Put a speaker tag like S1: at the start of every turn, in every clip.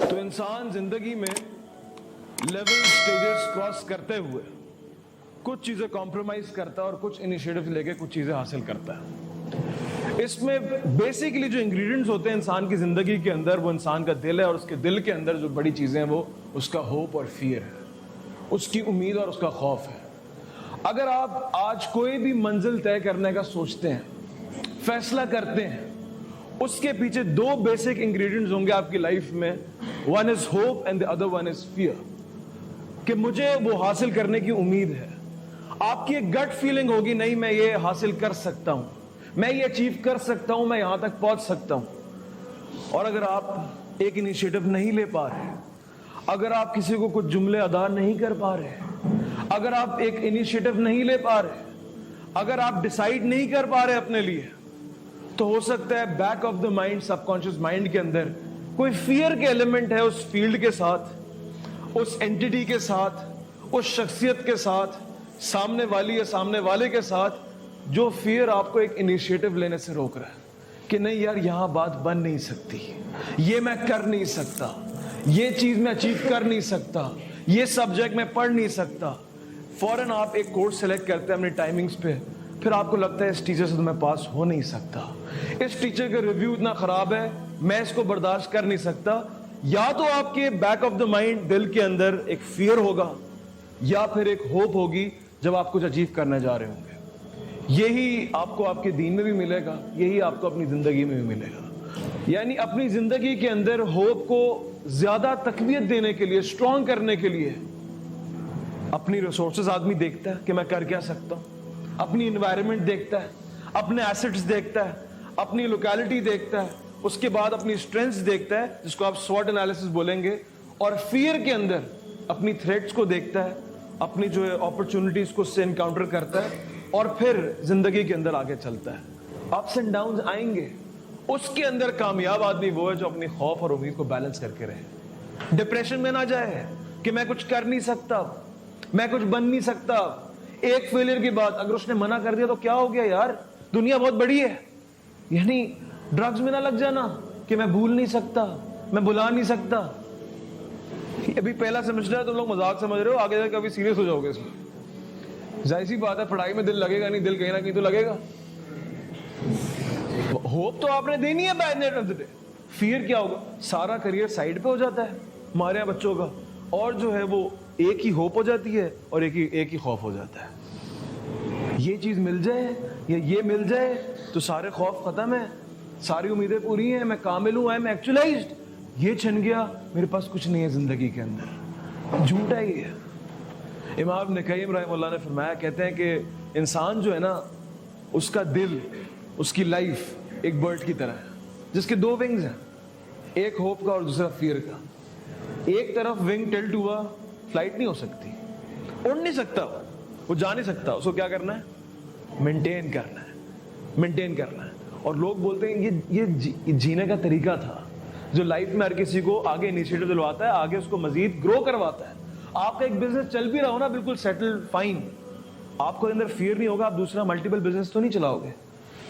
S1: تو انسان زندگی میں لیول سٹیجز کراس کرتے ہوئے کچھ چیزیں کمپرومائز کرتا ہے اور کچھ انیشیٹو لے کے کچھ چیزیں حاصل کرتا ہے. اس میں بیسیکلی جو انگریڈینٹس ہوتے ہیں انسان کی زندگی کے اندر وہ انسان کا دل ہے, اور اس کے دل کے اندر جو بڑی چیزیں ہیں وہ اس کا ہوپ اور فیئر ہے, اس کی امید اور اس کا خوف ہے. اگر آپ آج کوئی بھی منزل طے کرنے کا سوچتے ہیں, فیصلہ کرتے ہیں, اس کے پیچھے دو بیسک انگریڈینٹس ہوں گے آپ کی لائف میں. One is hope and the other one is fear, کہ مجھے وہ حاصل کرنے کی امید ہے. آپ کی ایک گٹ فیلنگ ہوگی, نہیں میں یہ حاصل کر سکتا ہوں, میں یہ اچیو کر سکتا ہوں, میں یہاں تک پہنچ سکتا ہوں. اور اگر آپ ایک انیشیٹو نہیں لے پا رہے, اگر آپ کسی کو کچھ جملے ادا نہیں کر پا رہے, اگر آپ ایک انیشیٹو نہیں لے پا رہے, اگر آپ ڈیسائیڈ نہیں کر پا رہے اپنے لیے, تو ہو سکتا ہے back of the mind, sub conscious mind کے اندر کوئی فیئر کے ایلیمنٹ ہے اس فیلڈ کے ساتھ, اس اینٹیٹی کے ساتھ, اس شخصیت کے ساتھ, سامنے والی یا سامنے والے کے ساتھ, جو فیئر آپ کو ایک انیشیٹو لینے سے روک رہا ہے کہ نہیں یار یہاں بات بن نہیں سکتی, یہ میں کر نہیں سکتا, یہ چیز میں اچیو کر نہیں سکتا, یہ سبجیکٹ میں پڑھ نہیں سکتا. فوراً آپ ایک کورس سلیکٹ کرتے ہیں اپنی ٹائمنگز پہ, پھر آپ کو لگتا ہے اس ٹیچر سے تو میں پاس ہو نہیں سکتا, اس ٹیچر کا ریویو اتنا خراب ہے, میں اس کو برداشت کر نہیں سکتا. یا تو آپ کے بیک آف دا مائنڈ دل کے اندر ایک فیئر ہوگا, یا پھر ایک ہوپ ہوگی جب آپ کچھ اچیو کرنے جا رہے ہوں گے. یہی آپ کو آپ کے دین میں بھی ملے گا, یہی آپ کو اپنی زندگی میں بھی ملے گا. یعنی اپنی زندگی کے اندر ہوپ کو زیادہ تقویت دینے کے لیے, اسٹرانگ کرنے کے لیے, اپنی ریسورسز آدمی دیکھتا ہے کہ میں کر کیا سکتا ہوں, اپنی انوائرمنٹ دیکھتا ہے, اپنے ایسٹس دیکھتا ہے, اپنی لوکیلٹی دیکھتا ہے, اس کے بعد اپنی اسٹرینتھس دیکھتا ہے جس کو آپ سوٹ انالیسس بولیں گے, اور فیئر کے اندر اپنی تھریٹس کو دیکھتا ہے, اپنی جو ہے اپرچونٹیز کو اس سے انکاؤنٹر کرتا ہے, اور پھر زندگی کے اندر آگے چلتا ہے. اپس اینڈ ڈاؤنز آئیں گے, اس کے اندر کامیاب آدمی وہ ہے جو اپنی خوف اور امید کو بیلنس کر کے رہے, ڈپریشن میں نہ جائے کہ میں کچھ کر نہیں سکتا, میں کچھ بن نہیں سکتا. ایک فیلئر کی بات اگر اس نے منع کر دیا تو کیا ہو گیا یار, دنیا بہت بڑی ہے. یعنی ڈرگز میں نہ لگ جانا کہ میں بھول نہیں سکتا, میں بھلا نہیں سکتا. ابھی پہلا سمجھ رہا ہے, تم لوگ مذاق سمجھ رہے ہو, آگے جا کے کبھی سیریس ہو جاؤ گے اس میں. ظاہر سی بات ہے پڑھائی میں دل لگے گا نہیں, دل کہیں نہ کہیں تو لگے گا. ہوپ تو آپ نے دینی ہے by night of the day. Fear کیا ہوگا, سارا کریئر سائڈ پہ ہو جاتا ہے ہمارے یہاں بچوں کا, اور جو ہے وہ ایک ہی ہوپ ہو جاتی ہے اور ایک ہی خوف ہو جاتا ہے. یہ چیز مل جائے یا یہ مل جائے تو سارے خوف ختم ہیں, ساری امیدیں پوری ہیں, میں کامل ہوں, میں ایکچولائزڈ. یہ چھن گیا, میرے پاس کچھ نہیں ہے زندگی کے اندر. جھوٹ ہے یہ. امام ابن قیم رحمہ اللہ نے فرمایا, کہتے ہیں کہ انسان جو ہے نا, اس کا دل, اس کی لائف ایک برڈ کی طرح ہے جس کے دو ونگز ہیں, ایک ہوپ کا اور دوسرا فیئر کا. ایک طرف ونگ ٹلٹ ہوا, فلائٹ نہیں ہو سکتی, اڑ نہیں سکتا, وہ جا نہیں سکتا. اس کو کیا کرنا ہے, مینٹین کرنا ہے, مینٹین کرنا ہے. اور لوگ بولتے ہیں یہ جینے کا طریقہ تھا جو لائف میں ہر کسی کو آگے انیشیٹو دلواتا ہے, آگے اس کو مزید گرو کرواتا ہے. آپ کا ایک بزنس چل بھی رہا ہو نا بالکل سیٹل فائن, آپ کو اندر فیئر نہیں ہوگا, آپ دوسرا ملٹیپل بزنس تو نہیں چلاؤ گے,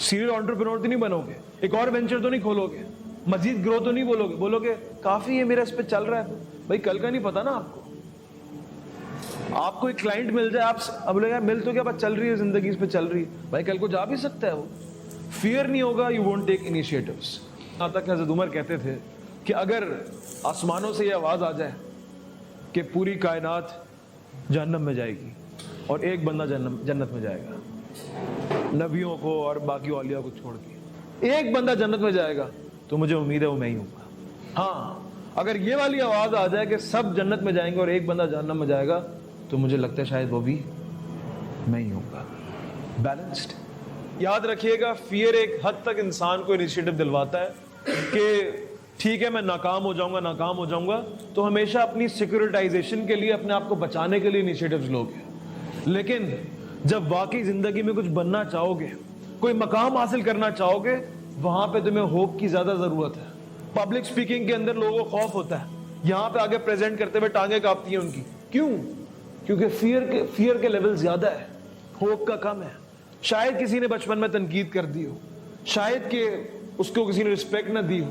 S1: سیریل انٹرپرینور تو نہیں بنو گے, ایک اور وینچر تو نہیں کھولو گے, مزید گرو تو نہیں بولو گے کافی ہے میرا اس پہ چل رہا ہے. بھائی کل کا نہیں پتا نا آپ کو, آپ کو ایک کلائنٹ مل جائے, آپ اب لگا مل تو کیا بات چل رہی ہے, زندگی اس پہ چل رہی ہے, بھائی کل کو جا بھی سکتا ہے وہ. فیئر نہیں ہوگا, یو وونٹ ٹیک انیشیٹوز. یہاں تک حضرت عمر کہتے تھے کہ اگر آسمانوں سے یہ آواز آ جائے کہ پوری کائنات جہنم میں جائے گی اور ایک بندہ جنت میں جائے گا, نبیوں کو اور باقی اولیاء کو چھوڑ کے ایک بندہ جنت میں جائے گا, تو مجھے امید ہے وہ میں ہی ہوں گا. ہاں اگر یہ والی آواز آ جائے کہ سب جنت میں جائیں گے اور ایک بندہ جہنم میں جائے گا, تو مجھے لگتا ہے شاید وہ بھی میں ہی ہوں گا. بیلنسڈ. یاد رکھیے گا, فیئر ایک حد تک انسان کو انیشیٹو دلواتا ہے کہ ٹھیک ہے میں ناکام ہو جاؤں گا, تو ہمیشہ اپنی سیکورٹائزیشن کے لیے, اپنے آپ کو بچانے کے لیے انیشیٹوز لوگے. لیکن جب واقعی زندگی میں کچھ بننا چاہو گے, کوئی مقام حاصل کرنا چاہو گے, وہاں پہ تمہیں ہوپ کی زیادہ ضرورت ہے. پبلک سپیکنگ کے اندر لوگوں کو خوف ہوتا ہے, یہاں پہ آگے پریزنٹ کرتے ہوئے ٹانگیں کانپتی ہیں ان کی. کیوں؟ کیونکہ فیئر کے لیول زیادہ ہے, ہوپ کا کم ہے. شاید کسی نے بچپن میں تنقید کر دی ہو, شاید کہ اس کو کسی نے رسپیکٹ نہ دی ہو,